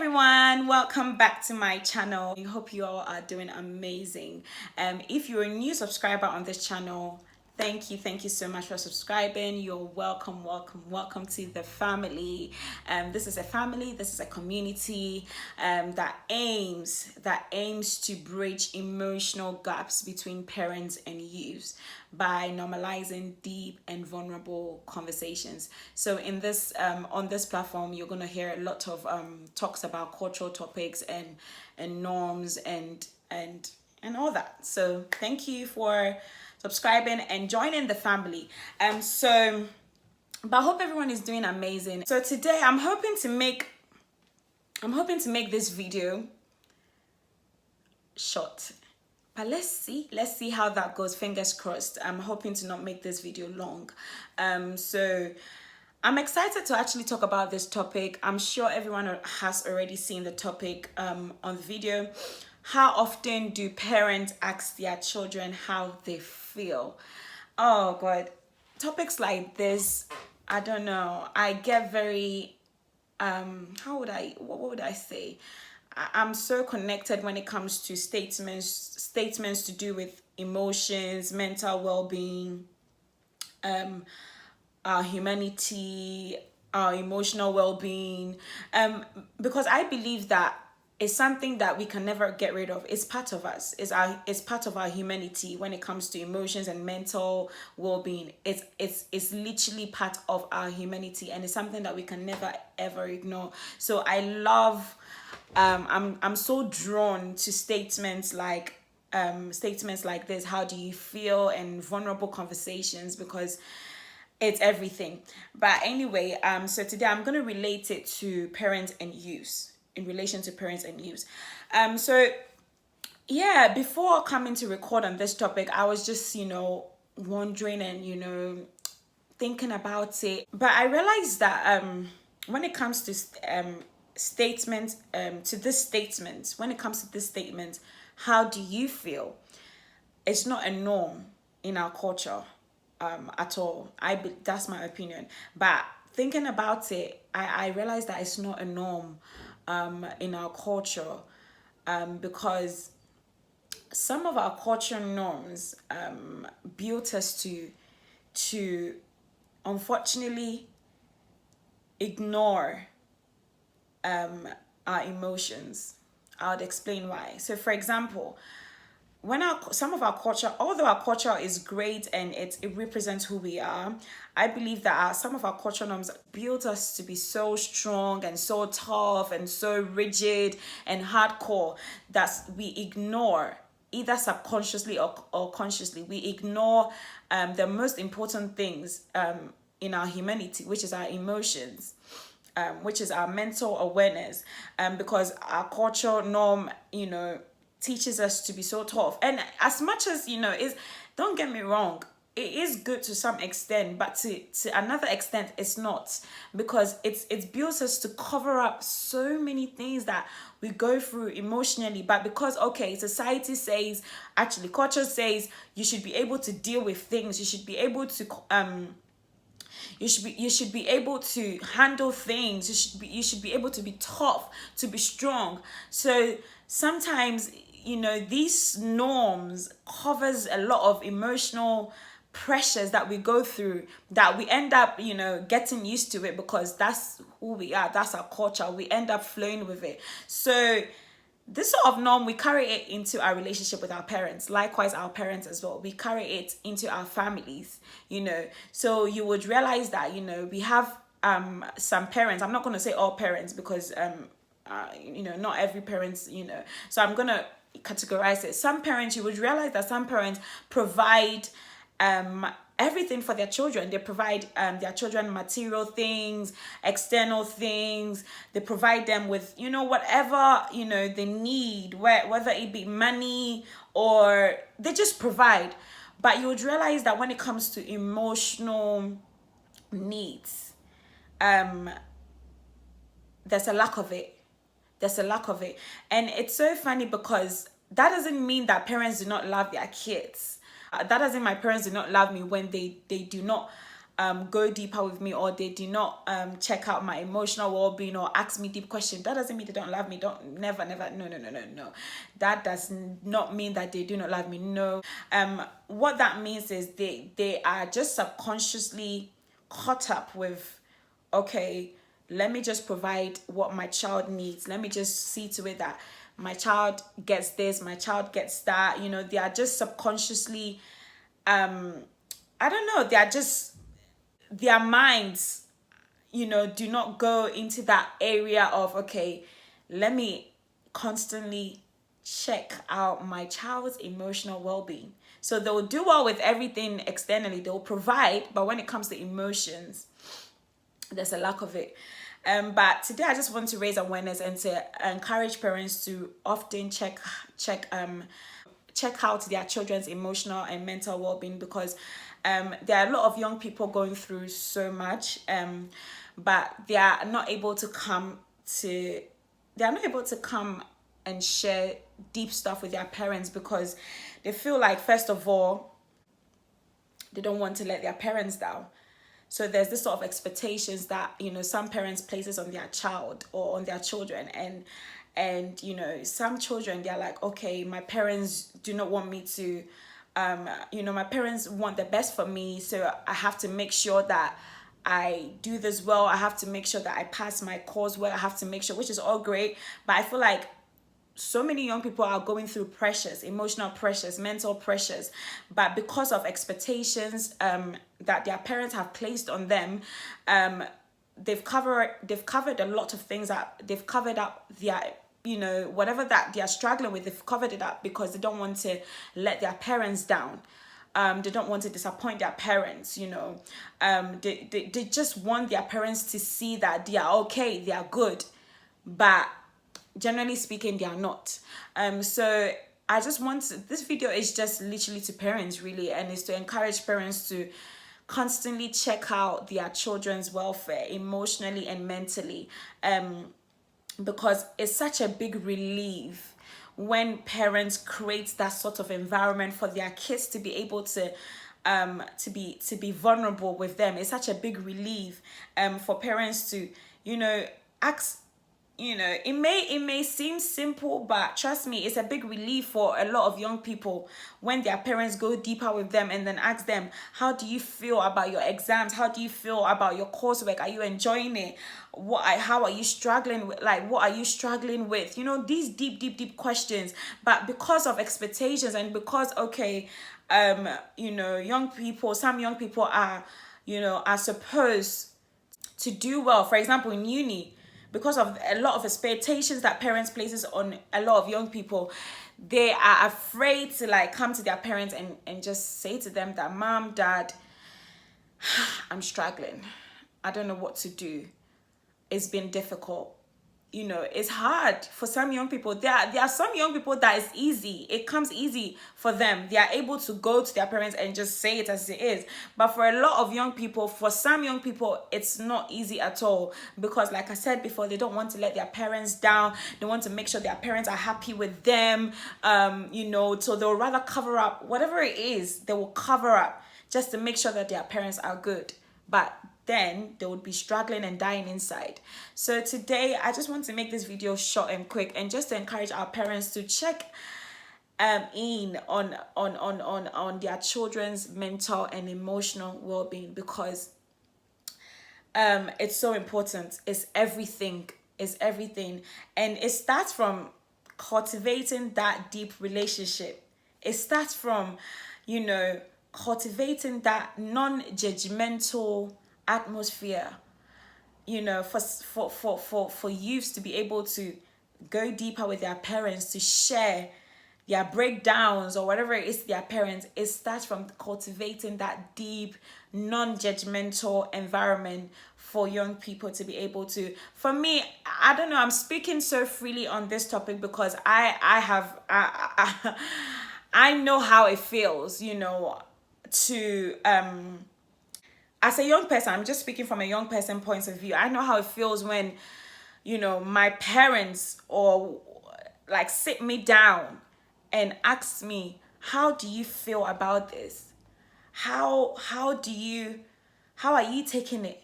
everyone, welcome back to my channel. I hope you all are doing amazing. If you're a new subscriber on this channel, thank you so much for subscribing. You're welcome to the family. This is a family, this is a community that aims to bridge emotional gaps between parents and youth by normalizing deep and vulnerable conversations. So in this on this platform, you're going to hear a lot of talks about cultural topics and norms and all that. So thank you for subscribing and joining the family. But I hope everyone is doing amazing. So today I'm hoping to make this video short. But let's see how that goes. Fingers crossed. I'm hoping to not make this video long. So I'm excited to actually talk about this topic. I'm sure everyone has already seen the topic on the video. How often do parents ask their children how they feel? Oh God, topics like this, I don't know. I get very what would I say? I'm so connected when it comes to statements to do with emotions, mental well-being, our humanity, our emotional well-being, because I believe that it's something that we can never get rid of. It's part of us. It's part of our humanity when it comes to emotions and mental well-being. It's literally part of our humanity, and it's something that we can never ever ignore. So I love I'm so drawn to statements like this, how do you feel, and vulnerable conversations, because it's everything. But anyway, so today I'm going to relate it to parents and youth, in relation to parents and youth. So yeah, before coming to record on this topic, I was just, wondering and, thinking about it. But I realized that when it comes to statements, when it comes to this statement, how do you feel? It's not a norm in our culture at all. That's my opinion. But thinking about it, I realized that it's not a norm in our culture, because some of our cultural norms built us to unfortunately ignore our emotions. I would explain why. So for example, when some of our culture, although our culture is great and it represents who we are, I believe that some of our cultural norms build us to be so strong and so tough and so rigid and hardcore that we ignore, either subconsciously or consciously, we ignore the most important things in our humanity, which is our emotions. Which is our mental awareness, because our cultural norm, teaches us to be so tough. And as much as, don't get me wrong, it is good to some extent, but to another extent, it's not, because it's built us to cover up so many things that we go through emotionally. But because, okay, society says, actually culture says, you should be able to deal with things, you should be able to you should be able to handle things. You should be able to be tough, to be strong. So sometimes, these norms covers a lot of emotional pressures that we go through, that we end up, getting used to it, because that's who we are, that's our culture. We end up flowing with it. So this sort of norm, we carry it into our relationship with our parents. Likewise, our parents as well. We carry it into our families, So you would realize that, we have some parents. I'm not going to say all parents, because, not every parents, So I'm going to categorize it. Some parents, you would realize that some parents provide everything for their children. They provide their children material things, external things. They provide them with, whatever, they need, whether it be money, or they just provide. But you would realize that when it comes to emotional needs, there's a lack of it. And it's so funny, because that doesn't mean that parents do not love their kids. That doesn't mean my parents do not love me when they do not go deeper with me, or they do not check out my emotional well-being or ask me deep questions, that doesn't mean they don't love me. Don't never never no no no no no That does not mean that they do not love me. No. What that means is they are just subconsciously caught up with, okay, let me just provide what my child needs. Let me just see to it that my child gets this, my child gets that. They are just subconsciously, I don't know, they are just, their minds, do not go into that area of, okay, let me constantly check out my child's emotional well-being. So they'll do well with everything externally, they'll provide, but when it comes to emotions, there's a lack of it. But today I just want to raise awareness and to encourage parents to often check out their children's emotional and mental well-being, because there are a lot of young people going through so much, but they are not able to come and share deep stuff with their parents, because they feel like, first of all, they don't want to let their parents down. So there's this sort of expectations that, some parents places on their child or on their children, and some children, they're like, okay, my parents do not want me to, my parents want the best for me, so I have to make sure that I do this well. I have to make sure that I pass my course well. I have to make sure, which is all great, but I feel like so many young people are going through pressures, emotional pressures, mental pressures, but because of expectations that their parents have placed on them, they've covered a lot of things up. They've covered up their, whatever that they are struggling with, they've covered it up because they don't want to let their parents down. They don't want to disappoint their parents, they just want their parents to see that they are okay, they are good, but generally speaking, they are not. So I just this video is just literally to parents, really, and is to encourage parents to constantly check out their children's welfare emotionally and mentally, because it's such a big relief when parents create that sort of environment for their kids to be able to be vulnerable with them. It's such a big relief for parents to ask. It may seem simple, but trust me, it's a big relief for a lot of young people when their parents go deeper with them and then ask them, how do you feel about your exams? How do you feel about your coursework? Are you enjoying it? How are you struggling with, what are you struggling with? These deep questions. But because of expectations, and because, okay, some young people are supposed to do well. For example, in uni, because of a lot of expectations that parents places on a lot of young people, they are afraid to come to their parents and just say to them that, Mom, Dad, I'm struggling. I don't know what to do. It's been difficult. It's hard for some young people. There are some young people that is easy. It comes easy for them. They are able to go to their parents and just say it as it is. But for a lot of young people, for some young people, it's not easy at all. Because like I said before, they don't want to let their parents down. They want to make sure their parents are happy with them. So they'll rather cover up whatever it is. They will cover up just to make sure that their parents are good. But then they would be struggling and dying inside. So today I just want to make this video short and quick, and just to encourage our parents to check in on their children's mental and emotional well-being, because it's so important. It's everything. And it starts from cultivating that deep relationship. It starts from cultivating that non-judgmental atmosphere, for youths to be able to go deeper with their parents, to share their breakdowns or whatever it is to their parents. It starts from cultivating that deep, non-judgmental environment for young people to be able to. For me, I don't know, I'm speaking so freely on this topic because I know how it feels, to as a young person. I'm just speaking from a young person point of view. I know how it feels when my parents or sit me down and ask me, how do you feel about this? How do you How are you taking it?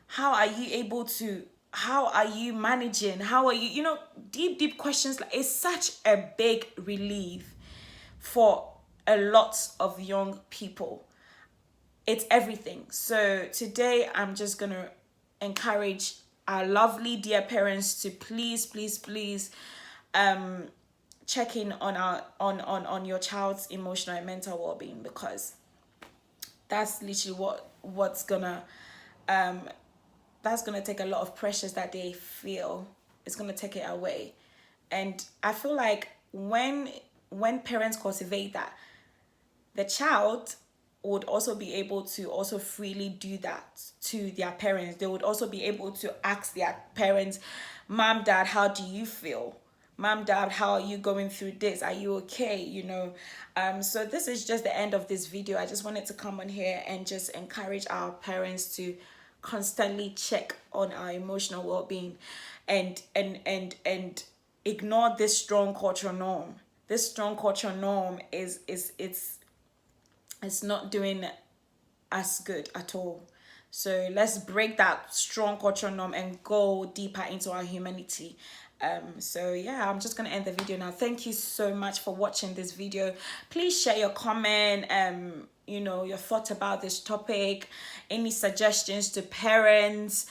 How are you able to, how are you managing? How are you, deep questions. Like, it's such a big relief for a lot of young people. It's everything. So today I'm just gonna encourage our lovely dear parents to please check in on our on your child's emotional and mental well-being, because that's literally what's gonna that's gonna take a lot of pressures that they feel. It's gonna take it away. And I feel like when parents cultivate that, the child would also be able to also freely do that to their parents. They would also be able to ask their parents, "Mom, Dad, how do you feel? Mom, Dad, how are you going through this? Are you okay?" So this is just the end of this video. I just wanted to come on here and just encourage our parents to constantly check on our emotional well-being, and ignore this strong cultural norm. This strong cultural norm is it's not doing us good at all. So let's break that strong cultural norm and go deeper into our humanity. So yeah, I'm just gonna end the video now. Thank you so much for watching this video. Please share your comment, your thoughts about this topic, any suggestions to parents.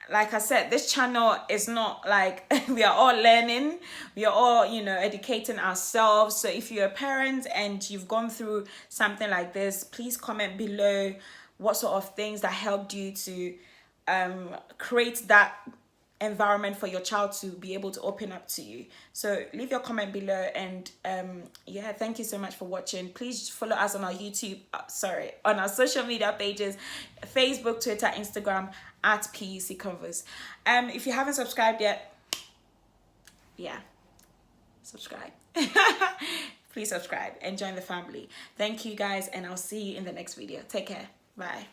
Like I said, this channel is not like we are all learning, we are all educating ourselves. So if you're a parent and you've gone through something like this, please comment below what sort of things that helped you to create that environment for your child to be able to open up to you. So leave your comment below, and yeah, thank you so much for watching. Please follow us on our on our social media pages, Facebook, Twitter, Instagram, at PUC Converse. If you haven't subscribed yet, yeah, subscribe. Please subscribe and join the family. Thank you guys, and I'll see you in the next video. Take care. Bye.